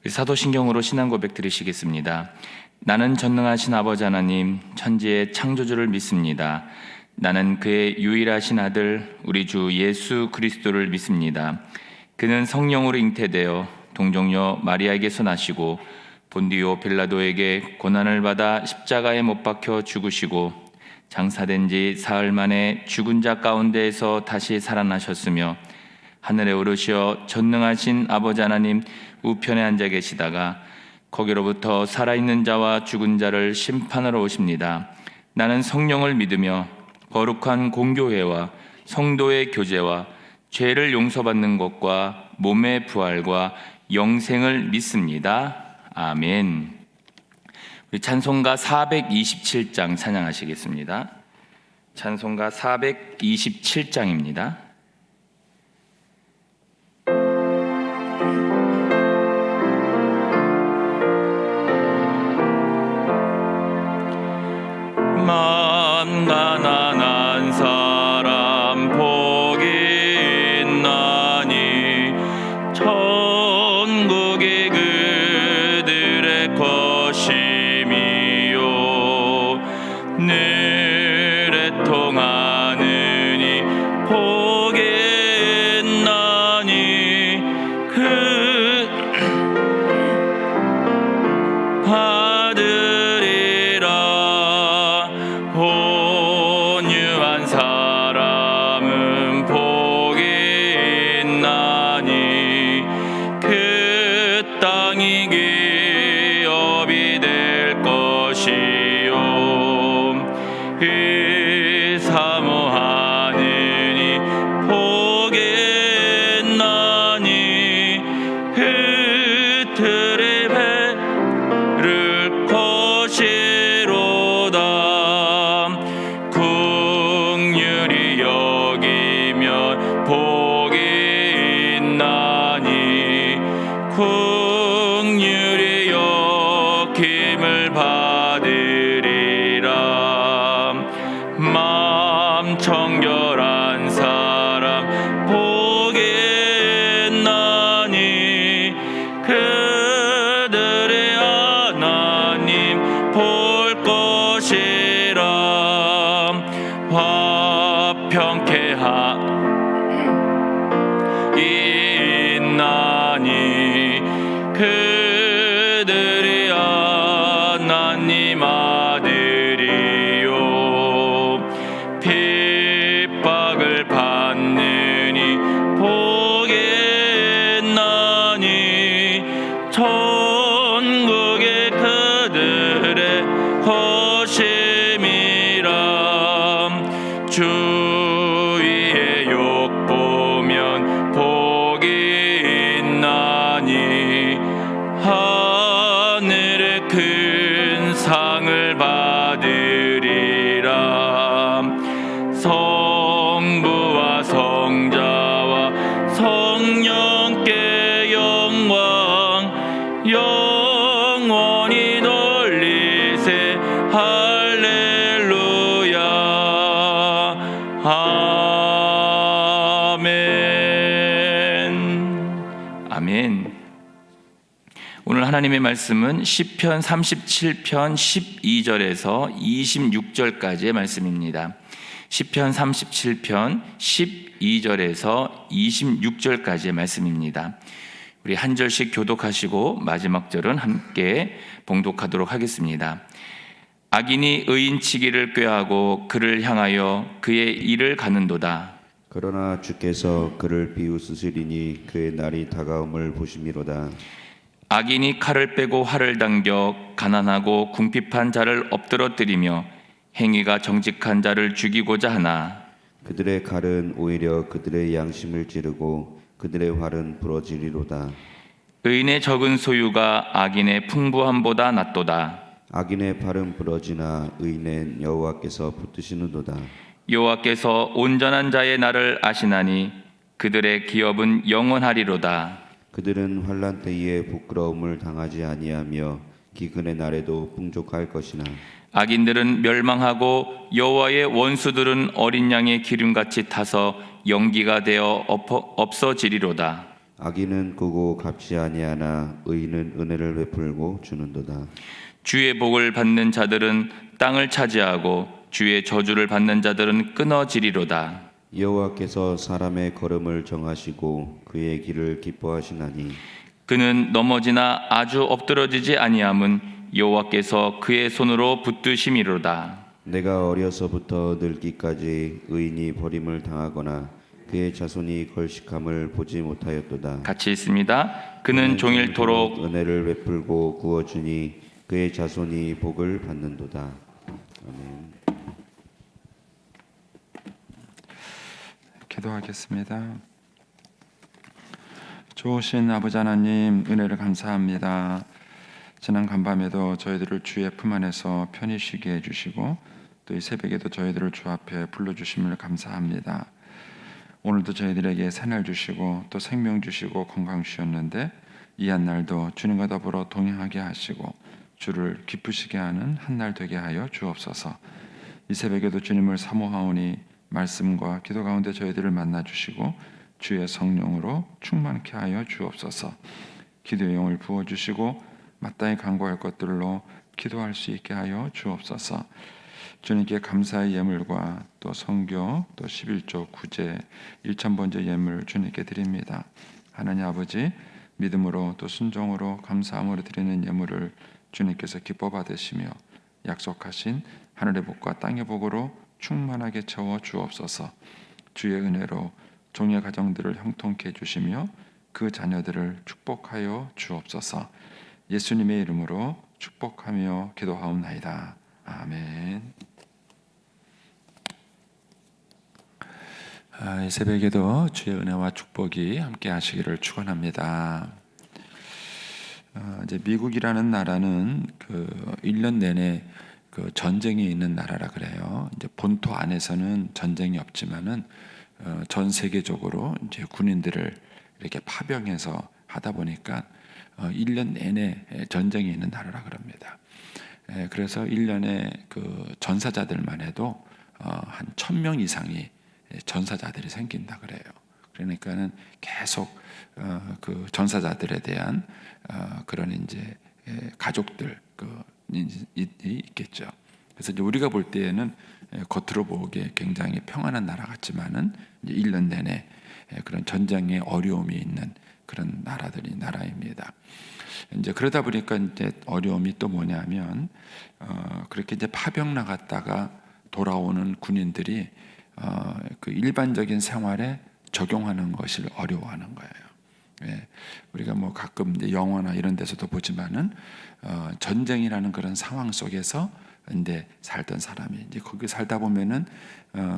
사도신경으로 신앙 고백 드리시겠습니다. 나는 전능하신 아버지 하나님, 천지의 창조주를 믿습니다. 나는 그의 유일하신 아들 우리 주 예수 그리스도를 믿습니다. 그는 성령으로 잉태되어 동정녀 마리아에게서 나시고 본디오 빌라도에게 고난을 받아 십자가에 못 박혀 죽으시고 장사된 지 사흘 만에 죽은 자 가운데에서 다시 살아나셨으며 하늘에 오르시어 전능하신 아버지 하나님 우편에 앉아 계시다가 거기로부터 살아있는 자와 죽은 자를 심판하러 오십니다. 나는 성령을 믿으며 거룩한 공교회와 성도의 교제와 죄를 용서받는 것과 몸의 부활과 영생을 믿습니다. 아멘. 우리 찬송가 427장 찬양하시겠습니다. 찬송가 427장입니다. 만 가난한 사람 복이 있나니 천국이 그들의 것임이요 늘 애통하느니 복이 있나니 그 받으리라. 온유한 사람은 복이 있나니 그 땅이 기업이 될 것이요 사모하느니 복이 있나니 그 틀에 배를 것이로다. 긍휼히 여기면 복이 있나니 긍휼히 여김을 받으리라. 마음 청결한 사람 복이 있나니 그들의 하나님 볼 것이라. 화평케 있나니 그들이 하나님 아들이요 핍박을 받느니 복이 있나니 천국이 그들의 것임이라. 주위의 욕 보면 복이 있나니 하늘의 큰 상을 받으리라. 성부와 성자와 성령께 영광 영원히 돌리세. 할렐루야. 아멘. 아멘. 오늘 하나님의 말씀은 시편 37편 12절에서 26절까지의 말씀입니다. 시편 37편 12절에서 26절까지의 말씀입니다. 우리 한 절씩 교독하시고 마지막 절은 함께 봉독하도록 하겠습니다. 악인이 의인치기를 꾀하고 그를 향하여 그의 일을 가는도다. 그러나 주께서 그를 비웃으시리니 그의 날이 다가옴을 보심이로다. 악인이 칼을 빼고 활을 당겨 가난하고 궁핍한 자를 엎드러뜨리며 행위가 정직한 자를 죽이고자 하나 그들의 칼은 오히려 그들의 양심을 찌르고 그들의 활은 부러지리로다. 의인의 적은 소유가 악인의 풍부함보다 낫도다. 악인의 팔은 부러지나 의인의 여호와께서 붙드시는도다. 여호와께서 온전한 자의 날을 아시나니 그들의 기업은 영원하리로다. 그들은 환난 때에 부끄러움을 당하지 아니하며 기근의 날에도 풍족할 것이나 악인들은 멸망하고 여호와의 원수들은 어린 양의 기름같이 타서 연기가 되어 없어지리로다. 악인은 꾸고 갚지 아니하나 의인은 은혜를 베풀고 주는도다. 주의 복을 받는 자들은 땅을 차지하고 주의 저주를 받는 자들은 끊어지리로다. 여호와께서 사람의 걸음을 정하시고 그의 길을 기뻐하시나니 그는 넘어지나 아주 엎드러지지 아니함은 여호와께서 그의 손으로 붙드심이로다. 내가 어려서부터 늙기까지 의인이 버림을 당하거나 그의 자손이 걸식함을 보지 못하였도다. 같이 읽습니다. 그는 종일토록 은혜를 베풀고 구워주니 그의 자손이 복을 받는도다. 기도하겠습니다. 좋으신 아버지 하나님, 은혜를 감사합니다. 지난 간밤에도 저희들을 주의 품 안에서 편히 쉬게 해주시고 또 이 새벽에도 저희들을 주 앞에 불러주심을 감사합니다. 오늘도 저희들에게 새날 주시고 또 생명 주시고 건강 주셨는데 이 한 날도 주님과 더불어 동행하게 하시고 주를 기쁘시게 하는 한 날 되게 하여 주옵소서. 이 새벽에도 주님을 사모하오니 말씀과 기도 가운데 저희들을 만나 주시고 주의 성령으로 충만케 하여 주옵소서. 기도의 영을 부어 주시고 마땅히 간구할 것들로 기도할 수 있게 하여 주옵소서. 주님께 감사의 예물과 또 선교 또 11조 9제 1000번째 예물 주님께 드립니다. 하나님 아버지, 믿음으로 또 순종으로 감사함으로 드리는 예물을 주님께서 기뻐 받으시며 약속하신 하늘의 복과 땅의 복으로 충만하게 채워 주옵소서. 주의 은혜로 종의 가정들을 형통케 해주시며 그 자녀들을 축복하여 주옵소서. 예수님의 이름으로 축복하며 기도하옵나이다. 아멘. 이 새벽에도 주의 은혜와 축복이 함께 하시기를 축원합니다. 이제 미국이라는 나라는 그 1년 내내 그 전쟁이 있는 나라라 그래요. 이제 본토 안에서는 전쟁이 없지만은 전 세계적으로 이제 군인들을 이렇게 파병해서 하다 보니까 1년 내내 전쟁이 있는 나라라 그럽니다. 그래서 1년에 그 전사자들만 해도 한 1000명 이상이 전사자들이 생긴다 그래요. 그러니까는 계속 그 전사자들에 대한 그런 이제 가족들 있겠죠. 그래서 이제 우리가 볼 때에는 겉으로 보기에 굉장히 평안한 나라 같지만은 이제 1년 내내 그런 전쟁의 어려움이 있는 그런 나라입니다. 이제 그러다 보니까 이제 어려움이 또 뭐냐면 그렇게 이제 파병 나갔다가 돌아오는 군인들이 그 일반적인 생활에 적용하는 것을 어려워하는 거예요. 우리가 뭐 가끔 이제 영화나 이런 데서도 보지만은 전쟁이라는 그런 상황 속에서 이제 살던 사람이 이제 거기 살다 보면은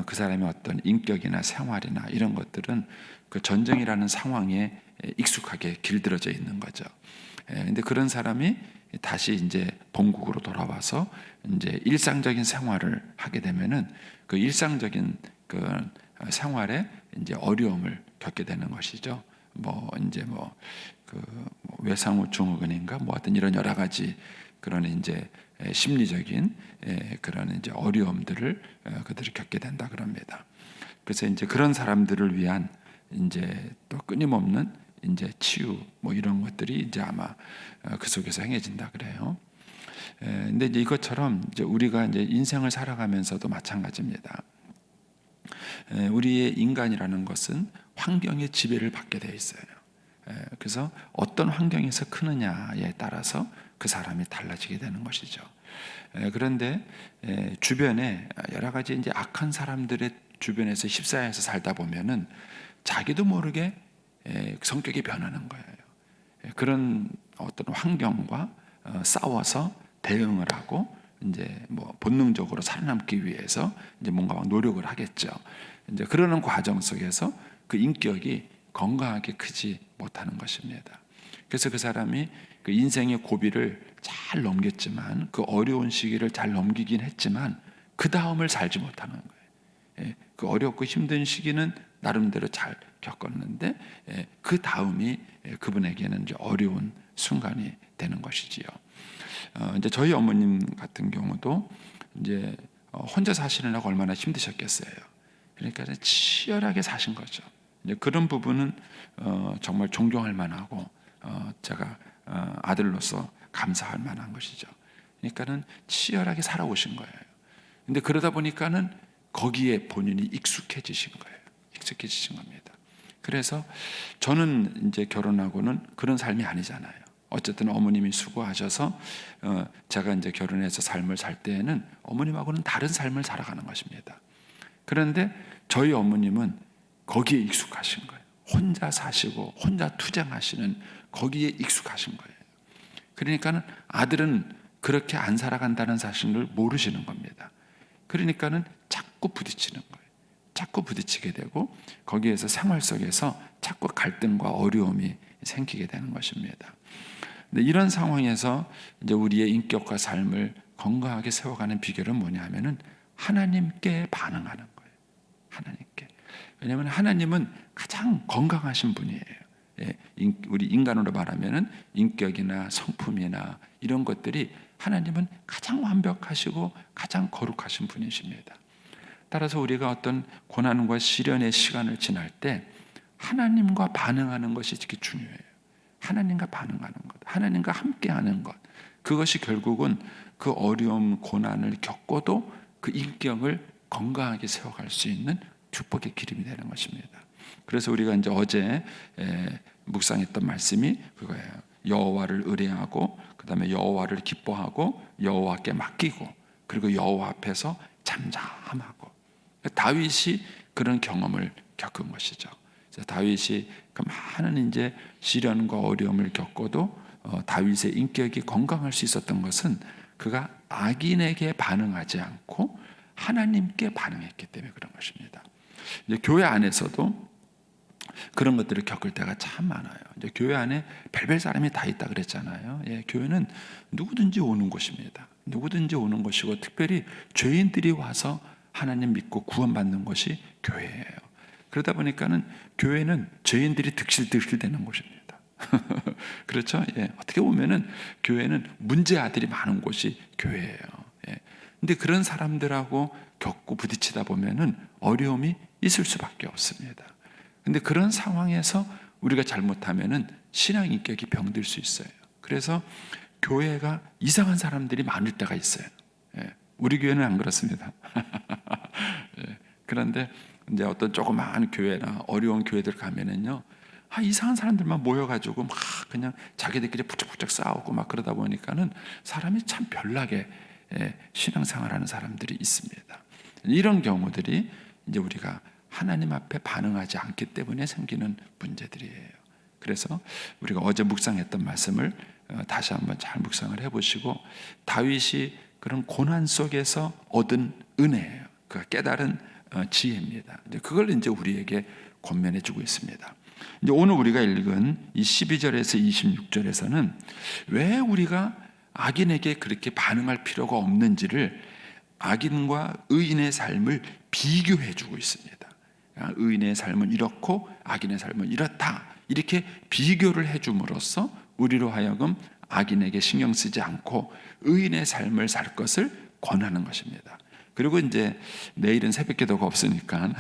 그 사람의 어떤 인격이나 생활이나 이런 것들은 그 전쟁이라는 상황에 익숙하게 길들여져 있는 거죠. 근데 그런 사람이 다시 이제 본국으로 돌아와서 이제 일상적인 생활을 하게 되면은 그 일상적인 그 생활에 이제 어려움을 겪게 되는 것이죠. 뭐 이제 그 외상후 증후군인가 뭐 어떤 이런 여러 가지 그런 이제 심리적인 그런 이제 어려움들을 그들이 겪게 된다 그럽니다. 그래서 이제 그런 사람들을 위한 이제 또 끊임없는 이제 치유 뭐 이런 것들이 이제 아마 그 속에서 행해진다 그래요. 근데 이제 이것처럼 이제 우리가 이제 인생을 살아가면서도 마찬가지입니다. 우리의 인간이라는 것은 환경의 지배를 받게 되어 있어요. 그래서 어떤 환경에서 크느냐에 따라서 그 사람이 달라지게 되는 것이죠. 그런데 주변에 여러 가지 이제 악한 사람들의 주변에서 휩싸여서 살다 보면은 자기도 모르게 성격이 변하는 거예요. 그런 어떤 환경과 싸워서 대응을 하고 이제 뭐 본능적으로 살아남기 위해서 이제 뭔가 막 노력을 하겠죠. 이제 그러는 과정 속에서 그 인격이 건강하게 크지 못하는 것입니다. 그래서 그 사람이 그 인생의 고비를 잘 넘겼지만 그 어려운 시기를 잘 넘기긴 했지만 그 다음을 살지 못하는 거예요. 그 어렵고 힘든 시기는 나름대로 잘 겪었는데 그 다음이 그분에게는 이제 어려운 순간이 되는 것이지요. 이제 저희 어머님 같은 경우도 이제 혼자 사시느라고 얼마나 힘드셨겠어요. 그러니까 치열하게 사신 거죠. 이제 그런 부분은 정말 존경할 만하고 제가 아들로서 감사할 만한 것이죠. 그러니까는 치열하게 살아오신 거예요. 근데 그러다 보니까는 거기에 본인이 익숙해지신 거예요. 익숙해지신 겁니다. 그래서 저는 이제 결혼하고는 그런 삶이 아니잖아요. 어쨌든 어머님이 수고하셔서 제가 이제 결혼해서 삶을 살 때에는 어머님하고는 다른 삶을 살아가는 것입니다. 그런데 저희 어머님은 거기에 익숙하신 거예요. 혼자 사시고 혼자 투쟁하시는 거기에 익숙하신 거예요. 그러니까는 아들은 그렇게 안 살아간다는 사실을 모르시는 겁니다. 그러니까는 자꾸 부딪히는 거예요. 자꾸 부딪히게 되고 거기에서 생활 속에서 자꾸 갈등과 어려움이 생기게 되는 것입니다. 근데 이런 상황에서 이제 우리의 인격과 삶을 건강하게 세워가는 비결은 뭐냐면은 하나님께 반응하는 거예요. 하나님께. 왜냐하면 하나님은 가장 건강하신 분이에요. 우리 인간으로 말하면은 인격이나 성품이나 이런 것들이 하나님은 가장 완벽하시고 가장 거룩하신 분이십니다. 따라서 우리가 어떤 고난과 시련의 시간을 지날 때 하나님과 반응하는 것이 되게 중요해요. 하나님과 반응하는 것, 하나님과 함께하는 것, 그것이 결국은 그 어려움, 고난을 겪고도 그 인격을 건강하게 세워갈 수 있는 축복의 기름이 되는 것입니다. 그래서 우리가 이제 어제 묵상했던 말씀이 그거예요. 여호와를 의뢰하고, 그다음에 여호와를 기뻐하고, 여호와께 맡기고, 그리고 여호와 앞에서 잠잠하고. 다윗이 그런 경험을 겪은 것이죠. 다윗이 그 많은 이제 시련과 어려움을 겪고도 다윗의 인격이 건강할 수 있었던 것은 그가 악인에게 반응하지 않고 하나님께 반응했기 때문에 그런 것입니다. 이제 교회 안에서도 그런 것들을 겪을 때가 참 많아요. 이제 교회 안에 별별 사람이 다 있다 그랬잖아요. 교회는 누구든지 오는 곳입니다. 누구든지 오는 곳이고, 특별히 죄인들이 와서 하나님 믿고 구원받는 것이 교회예요. 그러다 보니까는 교회는 죄인들이 득실득실 되는 곳입니다. 그렇죠? 어떻게 보면은 교회는 문제 아들이 많은 곳이 교회예요. 근데 그런 사람들하고 겪고 부딪히다 보면은 어려움이 있을 수밖에 없습니다. 근데 그런 상황에서 우리가 잘못하면은 신앙 인격이 병들 수 있어요. 그래서 교회가 이상한 사람들이 많을 때가 있어요. 우리 교회는 안 그렇습니다. 그런데 이제 어떤 조그마한 교회나 어려운 교회들 가면은요, 이상한 사람들만 모여가지고 막 그냥 자기들끼리 북적북적 싸우고 막 그러다 보니까는 사람이 참 별나게 신앙생활하는 사람들이 있습니다. 이런 경우들이 이제 우리가 하나님 앞에 반응하지 않기 때문에 생기는 문제들이에요. 그래서 우리가 어제 묵상했던 말씀을 다시 한번 잘 묵상을 해보시고, 다윗이 그런 고난 속에서 얻은 은혜예요. 그가 깨달은 지혜입니다. 그걸 이제 우리에게 권면해주고 있습니다. 이제 오늘 우리가 읽은 이 12절에서 26절에서는 왜 우리가 악인에게 그렇게 반응할 필요가 없는지를, 악인과 의인의 삶을 비교해주고 있습니다. 의인의 삶은 이렇고 악인의 삶은 이렇다, 이렇게 비교를 해줌으로써 우리로 하여금 악인에게 신경 쓰지 않고 의인의 삶을 살 것을 권하는 것입니다. 그리고 이제 내일은 새벽기도가 없으니까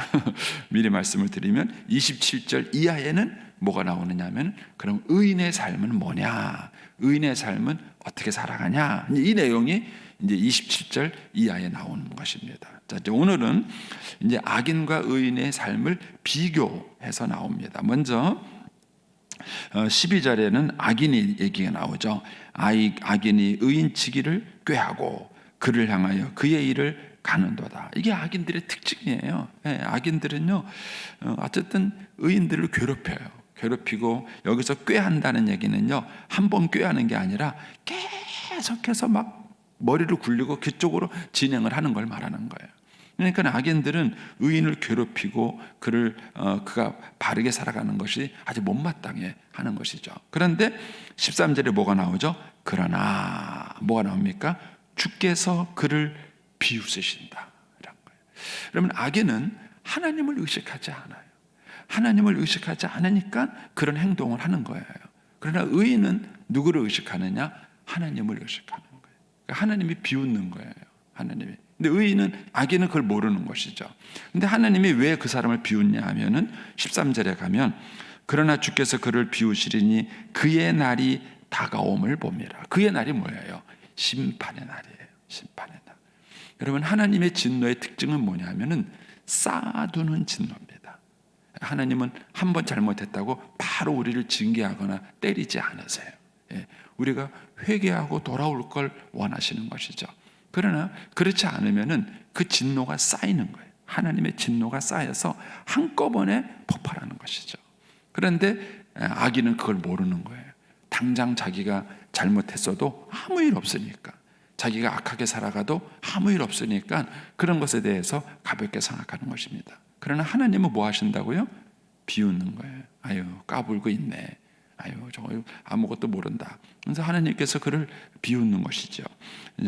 미리 말씀을 드리면 27절 이하에는 뭐가 나오느냐 하면, 그럼 의인의 삶은 뭐냐, 의인의 삶은 어떻게 살아가냐, 이 내용이 이제 27절 이하에 나오는 것입니다. 자, 이제 오늘은 이제 악인과 의인의 삶을 비교해서 나옵니다. 먼저 12절에는 악인의 얘기가 나오죠. 악인이 의인치기를 꾀하고 그를 향하여 그의 일을 가는도다. 이게 악인들의 특징이에요. 악인들은요, 어쨌든 의인들을 괴롭히고, 여기서 꾀한다는 얘기는요, 한 번 꾀하는 게 아니라 계속해서 막 머리를 굴리고 그쪽으로 진행을 하는 걸 말하는 거예요. 그러니까 악인들은 의인을 괴롭히고 그가 바르게 살아가는 것이 아주 못마땅해 하는 것이죠. 그런데 13절에 뭐가 나오죠? 그러나 뭐가 나옵니까? 주께서 그를 비웃으신다. 그러면 악인은 하나님을 의식하지 않아요. 하나님을 의식하지 않으니까 그런 행동을 하는 거예요. 그러나 의인은 누구를 의식하느냐? 하나님을 의식하는 거예요. 하나님이 비웃는 거예요. 하나님이. 근데 의인은, 악인은 그걸 모르는 것이죠. 근데 하나님이 왜 그 사람을 비웃냐 하면은 13절에 가면 그러나 주께서 그를 비우시리니 그의 날이 다가옴을 봅니다. 그의 날이 뭐예요? 심판의 날이에요. 심판의 날. 여러분, 하나님의 진노의 특징은 뭐냐 하면은 쌓아두는 진노입니다. 하나님은 한 번 잘못했다고 바로 우리를 징계하거나 때리지 않으세요. 우리가 회개하고 돌아올 걸 원하시는 것이죠. 그러나 그렇지 않으면은 그 진노가 쌓이는 거예요. 하나님의 진노가 쌓여서 한꺼번에 폭발하는 것이죠. 그런데 악인은 그걸 모르는 거예요. 당장 자기가 잘못했어도 아무 일 없으니까, 자기가 악하게 살아가도 아무 일 없으니까 그런 것에 대해서 가볍게 생각하는 것입니다. 그러나 하나님은 뭐 하신다고요? 비웃는 거예요. 아유, 까불고 있네. 아유, 저거 아무것도 모른다. 그래서 하나님께서 그를 비웃는 것이죠.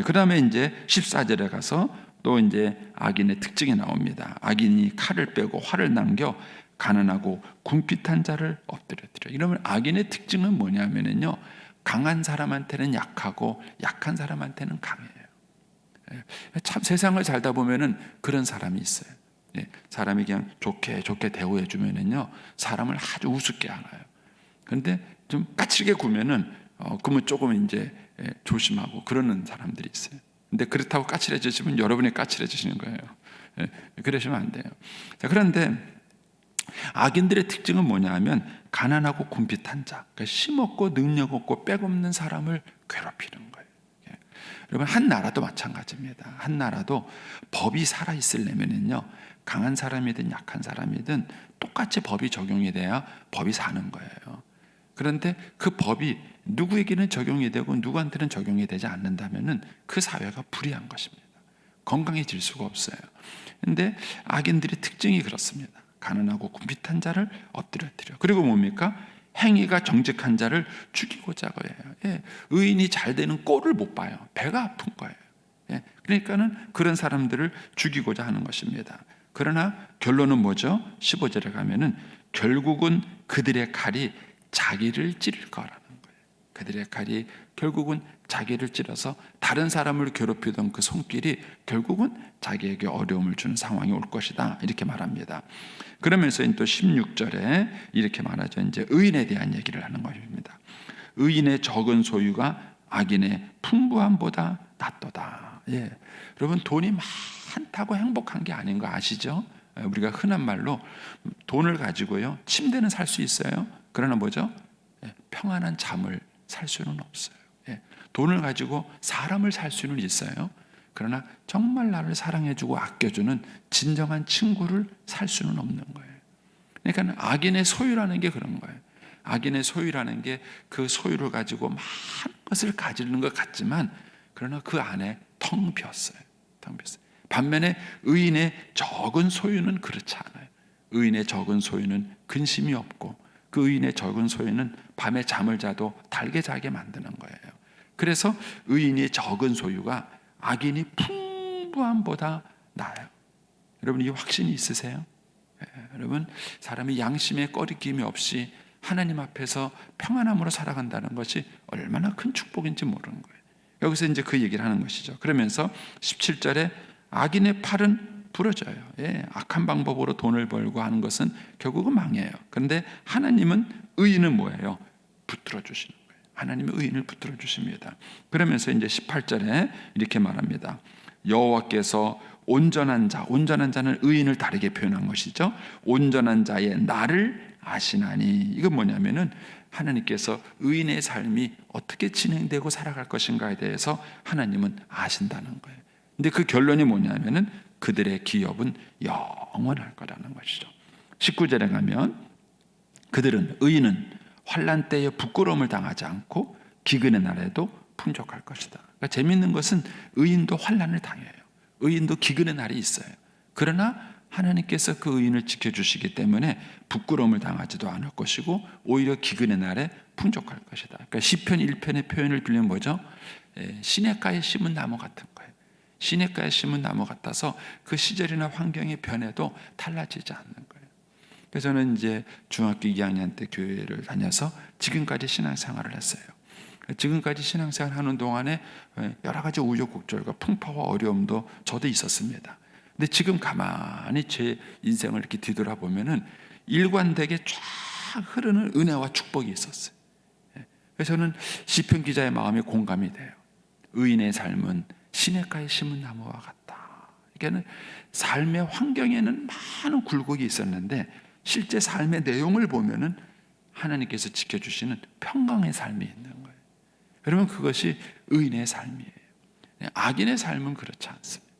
그 다음에 이제 14절에 가서 또 이제 악인의 특징이 나옵니다. 악인이 칼을 빼고 활을 남겨 가난하고 궁핍한 자를 엎드려뜨려. 이러면 악인의 특징은 뭐냐면요, 강한 사람한테는 약하고 약한 사람한테는 강해요. 참 세상을 살다 보면은 그런 사람이 있어요. 사람이 그냥 좋게 대우해 주면은요, 사람을 아주 우습게 알아요. 그런데 좀 까칠하게 구면은 그러면 조금 이제 조심하고 그러는 사람들이 있어요. 근데 그렇다고 까칠해지시면 여러분이 까칠해지시는 거예요. 그러시면 안 돼요. 자, 그런데 악인들의 특징은 뭐냐 하면 가난하고 궁핍한 자, 그러니까 힘없고 능력 없고 빼없는 사람을 괴롭히는 거예요. 여러분, 한 나라도 마찬가지입니다. 한 나라도 법이 살아 있으려면요, 강한 사람이든 약한 사람이든 똑같이 법이 적용이 돼야 법이 사는 거예요. 그런데 그 법이 누구에게는 적용이 되고 누구한테는 적용이 되지 않는다면은 그 사회가 불의한 것입니다. 건강해질 수가 없어요. 그런데 악인들의 특징이 그렇습니다. 가난하고 궁핍한 자를 엎드려뜨려. 그리고 뭡니까? 행위가 정직한 자를 죽이고자 해요. 의인이 잘 되는 꼴을 못 봐요. 배가 아픈 거예요. 그러니까는 그런 사람들을 죽이고자 하는 것입니다. 그러나 결론은 뭐죠? 15절에 가면은 결국은 그들의 칼이 자기를 찌를 거라는 거예요. 그들의 칼이 결국은 자기를 찌러서 다른 사람을 괴롭히던 그 손길이 결국은 자기에게 어려움을 주는 상황이 올 것이다, 이렇게 말합니다. 그러면서 또 16절에 이렇게 말하죠. 이제 의인에 대한 얘기를 하는 것입니다. 의인의 적은 소유가 악인의 풍부함보다 낫도다. 여러분, 돈이 많다고 행복한 게 아닌 거 아시죠? 우리가 흔한 말로 돈을 가지고요, 침대는 살 수 있어요. 그러나 뭐죠? 평안한 잠을 살 수는 없어요. 돈을 가지고 사람을 살 수는 있어요. 그러나 정말 나를 사랑해주고 아껴주는 진정한 친구를 살 수는 없는 거예요. 그러니까 악인의 소유라는 게 그런 거예요. 악인의 소유라는 게 그 소유를 가지고 많은 것을 가지는 것 같지만 그러나 그 안에 텅 비었어요. 텅 비었어요. 반면에 의인의 적은 소유는 그렇지 않아요. 의인의 적은 소유는 근심이 없고 그 의인의 적은 소유는 밤에 잠을 자도 달게 자게 만드는 거예요. 그래서 의인의 적은 소유가 악인이 풍부함보다 나아요. 여러분, 이 확신이 있으세요? 여러분, 사람이 양심에 꺼리낌이 없이 하나님 앞에서 평안함으로 살아간다는 것이 얼마나 큰 축복인지 모르는 거예요. 여기서 이제 그 얘기를 하는 것이죠. 그러면서 17절에 악인의 팔은 부러져요. 악한 방법으로 돈을 벌고 하는 것은 결국은 망해요. 그런데 하나님은, 의인은 뭐예요? 붙들어 주시는 거예요. 하나님의 의인을 붙들어 주십니다. 그러면서 이제 18절에 이렇게 말합니다. 여호와께서 온전한 자, 온전한 자는 의인을 다르게 표현한 것이죠. 온전한 자의 나를 아시나니, 이건 뭐냐면은 하나님께서 의인의 삶이 어떻게 진행되고 살아갈 것인가에 대해서 하나님은 아신다는 거예요. 근데 그 결론이 뭐냐면은 그들의 기업은 영원할 거라는 것이죠. 19절에 가면 그들은, 의인은 환난 때에 부끄러움을 당하지 않고 기근의 날에도 풍족할 것이다. 그러니까 재미있는 것은 의인도 환난을 당해요. 의인도 기근의 날이 있어요. 그러나 하나님께서 그 의인을 지켜주시기 때문에 부끄러움을 당하지도 않을 것이고 오히려 기근의 날에 풍족할 것이다. 그러니까 시편 1편의 표현을 빌리면 뭐죠? 시냇가에 심은 나무 같은 거예요. 시냇가에 심은 나무 같아서 그 시절이나 환경이 변해도 달라지지 않는 거예요. 그래서 저는 이제 중학교 2학년 때 교회를 다녀서 지금까지 신앙생활을 했어요. 지금까지 신앙생활 하는 동안에 여러 가지 우여곡절과 풍파와 어려움도 저도 있었습니다. 근데 지금 가만히 제 인생을 이렇게 뒤돌아보면은 일관되게 쫙 흐르는 은혜와 축복이 있었어요. 그래서 저는 시편 기자의 마음이 공감이 돼요. 의인의 삶은 시냇가에 심은 나무와 같다. 그러니까 삶의 환경에는 많은 굴곡이 있었는데 실제 삶의 내용을 보면은 하나님께서 지켜주시는 평강의 삶이 있는 거예요. 여러분, 그것이 의인의 삶이에요. 악인의 삶은 그렇지 않습니다.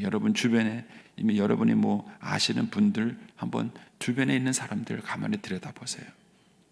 여러분 주변에 이미 여러분이 아시는 분들 한번 주변에 있는 사람들 가만히 들여다보세요.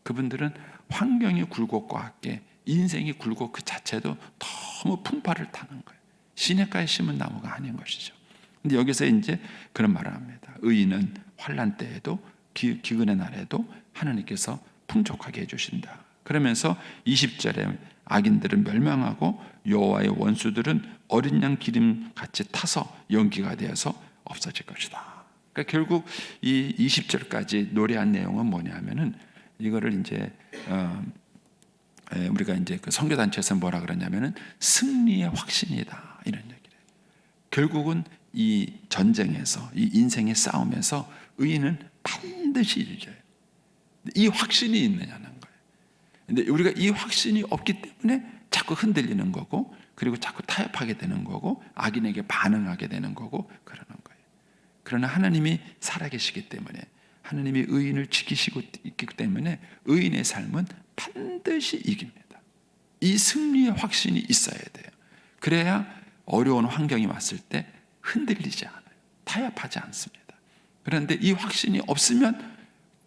그분들은 환경의 굴곡과 함께 인생의 굴곡 그 자체도 너무 풍파를 타는 거예요. 시냇가에 심은 나무가 아닌 것이죠. 근데 여기서 이제 그런 말을 합니다. 의인은 환난 때에도 기근의 날에도 하나님께서 풍족하게 해주신다. 그러면서 20절에 악인들은 멸망하고 여호와의 원수들은 어린 양 기름같이 타서 연기가 되어서 없어질 것이다. 그러니까 결국 이 20절까지 노래한 내용은 뭐냐면은 이거를 이제 우리가 이제 그 선교단체에서 뭐라 그러냐면은 승리의 확신이다 이런 얘기를 해요. 결국은 이 전쟁에서 이 인생의 싸움에서 의인은 반드시 이겨요. 이 확신이 있느냐는 거예요. 근데 우리가 이 확신이 없기 때문에 자꾸 흔들리는 거고, 그리고 자꾸 타협하게 되는 거고, 악인에게 반응하게 되는 거고 그러는 거예요. 그러나 하나님이 살아계시기 때문에, 하나님이 의인을 지키시고 있기 때문에 의인의 삶은 반드시 이깁니다. 이 승리의 확신이 있어야 돼요. 그래야 어려운 환경이 왔을 때 흔들리지 않아요. 타협하지 않습니다. 그런데 이 확신이 없으면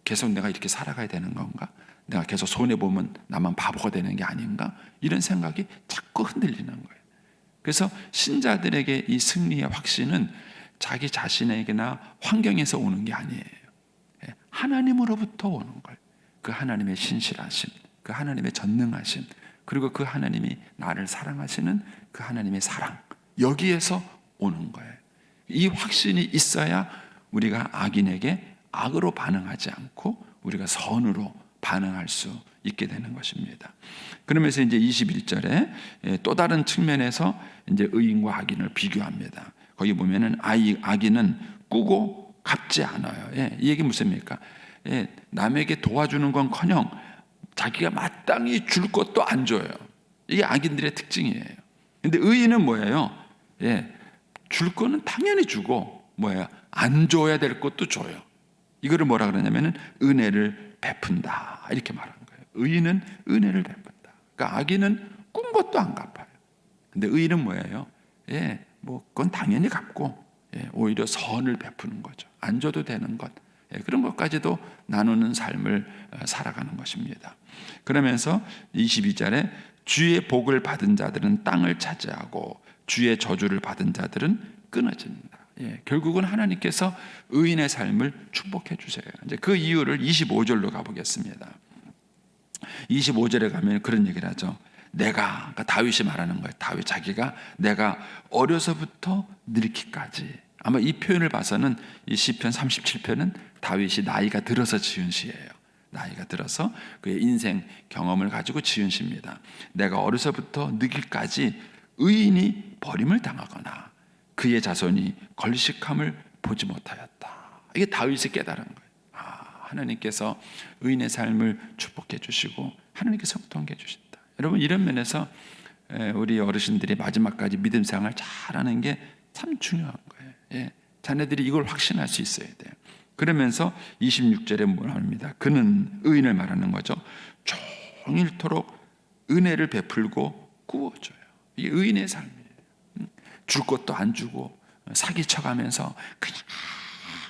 계속 내가 이렇게 살아가야 되는 건가? 내가 계속 손해보면 나만 바보가 되는 게 아닌가? 이런 생각이 자꾸 흔들리는 거예요. 그래서 신자들에게 이 승리의 확신은 자기 자신에게나 환경에서 오는 게 아니에요. 하나님으로부터 오는 거예요. 그 하나님의 신실하심, 그 하나님의 전능하심, 그리고 그 하나님이 나를 사랑하시는 그 하나님의 사랑, 여기에서 오는 거예요. 이 확신이 있어야 우리가 악인에게 악으로 반응하지 않고 우리가 선으로 반응할 수 있게 되는 것입니다. 그러면서 이제 21절에 또 다른 측면에서 이제 의인과 악인을 비교합니다. 거기 보면은 악인은 꾸고 갚지 않아요. 이 얘기 무슨 말입니까? 남에게 도와주는 건커녕 자기가 마땅히 줄 것도 안 줘요. 이게 악인들의 특징이에요. 근데 의인은 뭐예요? 줄 거는 당연히 주고 안 줘야 될 것도 줘요. 이거를 뭐라 그러냐면은 은혜를 베푼다 이렇게 말하는 거예요. 의인은 은혜를 베푼다. 그러니까 악인은 꾼 것도 안 갚아요. 근데 의인은 뭐예요? 그건 당연히 갚고 오히려 선을 베푸는 거죠. 안 줘도 되는 것, 그런 것까지도 나누는 삶을 살아가는 것입니다. 그러면서 22절에 주의 복을 받은 자들은 땅을 차지하고 주의 저주를 받은 자들은 끊어집니다. 결국은 하나님께서 의인의 삶을 축복해 주세요. 이제 그 이유를 25절로 가보겠습니다. 25절에 가면 그런 얘기를 하죠. 그러니까 다윗이 말하는 거예요. 다윗 자기가 내가 어려서부터 늙기까지. 아마 이 표현을 봐서는 이 시편 37편은 다윗이 나이가 들어서 지은 시예요. 나이가 들어서 그의 인생 경험을 가지고 지은 시입니다. 내가 어려서부터 늙기까지 의인이 버림을 당하거나 그의 자손이 걸식함을 보지 못하였다. 이게 다윗이 깨달은 거예요. 하나님께서 의인의 삶을 축복해 주시고 하나님께서 형통하게 해주신다. 여러분, 이런 면에서 우리 어르신들이 마지막까지 믿음 생활 잘하는 게 참 중요한 거예요. 자녀들이 이걸 확신할 수 있어야 돼요. 그러면서 26절에 뭐라 합니다. 그는 의인을 말하는 거죠. 종일토록 은혜를 베풀고 구워줘요. 이게 의인의 삶이에요. 줄 것도 안 주고 사기쳐가면서 그냥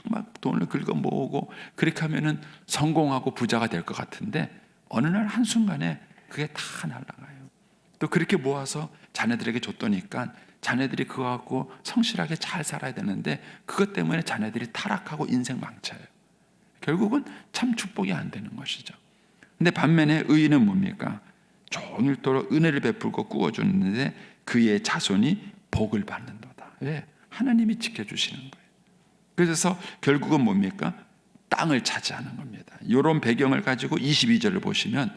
막 돈을 긁어 모으고 그렇게 하면은 성공하고 부자가 될 것 같은데 어느 날 한순간에 그게 다 날아가요. 또 그렇게 모아서 자녀들에게 줬더니까 자녀들이 그거 갖고 성실하게 잘 살아야 되는데 그것 때문에 자녀들이 타락하고 인생 망쳐요. 결국은 참 축복이 안 되는 것이죠. 근데 반면에 의인은 뭡니까? 종일토록 은혜를 베풀고 구워주는데 그의 자손이 복을 받는도다. 왜? 하나님이 지켜주시는 거예요. 그래서 결국은 뭡니까? 땅을 차지하는 겁니다. 이런 배경을 가지고 22절을 보시면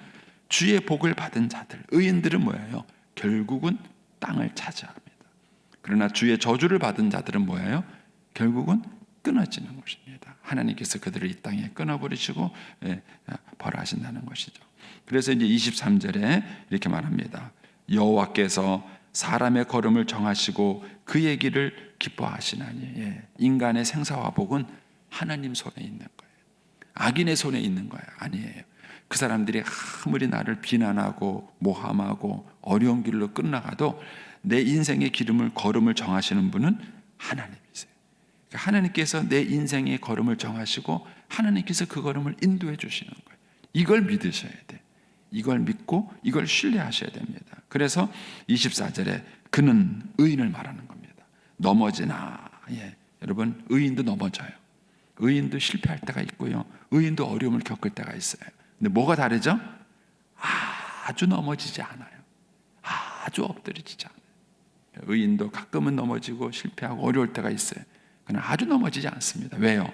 주의 복을 받은 자들, 의인들은 뭐예요? 결국은 땅을 차지합니다. 그러나 주의 저주를 받은 자들은 뭐예요? 결국은 끊어지는 것입니다. 하나님께서 그들을 이 땅에 끊어버리시고 벌하신다는 것이죠. 그래서 이제 23절에 이렇게 말합니다. 여호와께서 사람의 걸음을 정하시고 그의 길을 기뻐하시나니. 인간의 생사와 복은 하나님 손에 있는 거예요. 악인의 손에 있는 거예요. 아니에요. 그 사람들이 아무리 나를 비난하고 모함하고 어려운 길로 끝나가도 내 인생의 걸음을 정하시는 분은 하나님이세요. 그러니까 하나님께서 내 인생의 걸음을 정하시고 하나님께서 그 걸음을 인도해 주시는 거예요. 이걸 믿으셔야 돼. 이걸 믿고 이걸 신뢰하셔야 됩니다. 그래서 24절에 그는 의인을 말하는 겁니다. 넘어지나. 여러분, 의인도 넘어져요. 의인도 실패할 때가 있고요. 의인도 어려움을 겪을 때가 있어요. 근데 뭐가 다르죠? 아주 넘어지지 않아요. 아주 엎드려지지 않아요. 의인도 가끔은 넘어지고 실패하고 어려울 때가 있어요. 그러나 아주 넘어지지 않습니다. 왜요?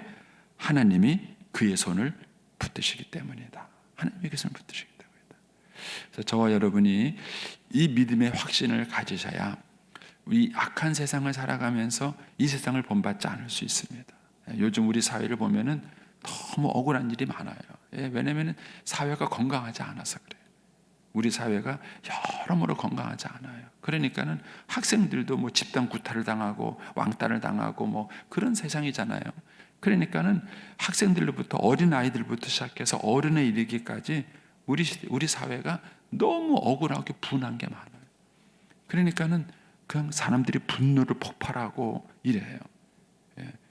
하나님이 그의 손을 붙드시기 때문이다. 하나님이 그 손을 붙드시기 때문이다. 그래서 저와 여러분이 이 믿음의 확신을 가지셔야 우리 악한 세상을 살아가면서 이 세상을 본받지 않을 수 있습니다. 요즘 우리 사회를 보면은 너무 억울한 일이 많아요. 왜냐하면 사회가 건강하지 않아서 그래요. 우리 사회가 여러모로 건강하지 않아요. 그러니까는 학생들도 뭐 집단 구타를 당하고 왕따를 당하고 뭐 그런 세상이잖아요. 그러니까는 학생들로부터 어린 아이들부터 시작해서 어른에 이르기까지 우리 사회가 너무 억울하게 분한 게 많아요. 그러니까는 그냥 사람들이 분노를 폭발하고 이래요.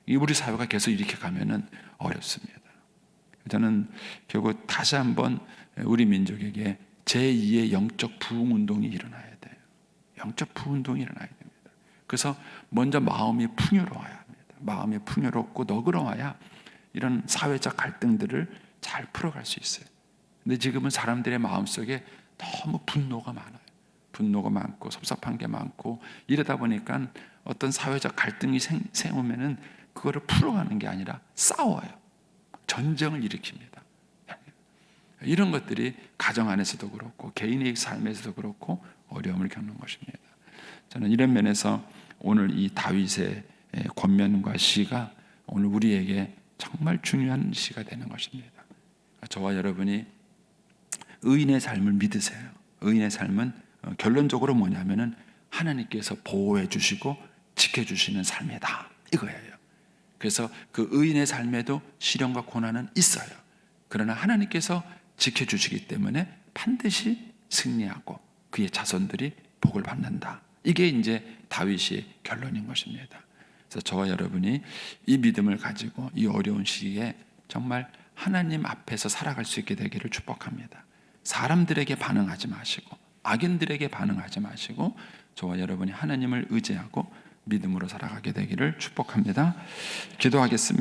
우리 사회가 계속 이렇게 가면은 어렵습니다. 저는 결국 다시 한번 우리 민족에게 제2의 영적 부흥 운동이 일어나야 돼요. 영적 부흥 운동이 일어나야 됩니다. 그래서 먼저 마음이 풍요로워야 합니다. 마음이 풍요롭고 너그러워야 이런 사회적 갈등들을 잘 풀어갈 수 있어요. 근데 지금은 사람들의 마음속에 너무 분노가 많아요. 분노가 많고 섭섭한 게 많고 이러다 보니까 어떤 사회적 갈등이 생기면은 그거를 풀어가는 게 아니라 싸워요. 전쟁을 일으킵니다. 이런 것들이 가정 안에서도 그렇고 개인의 삶에서도 그렇고 어려움을 겪는 것입니다. 저는 이런 면에서 오늘 이 다윗의 권면과 시가 오늘 우리에게 정말 중요한 시가 되는 것입니다. 저와 여러분이 의인의 삶을 믿으세요. 의인의 삶은 결론적으로 뭐냐면은 하나님께서 보호해 주시고 지켜주시는 삶이다 이거예요. 그래서 그 의인의 삶에도 시련과 고난은 있어요. 그러나 하나님께서 지켜주시기 때문에 반드시 승리하고 그의 자손들이 복을 받는다. 이게 이제 다윗의 결론인 것입니다. 그래서 저와 여러분이 이 믿음을 가지고 이 어려운 시기에 정말 하나님 앞에서 살아갈 수 있게 되기를 축복합니다. 사람들에게 반응하지 마시고 악인들에게 반응하지 마시고 저와 여러분이 하나님을 의지하고 믿음으로 살아가게 되기를 축복합니다. 기도하겠습니다.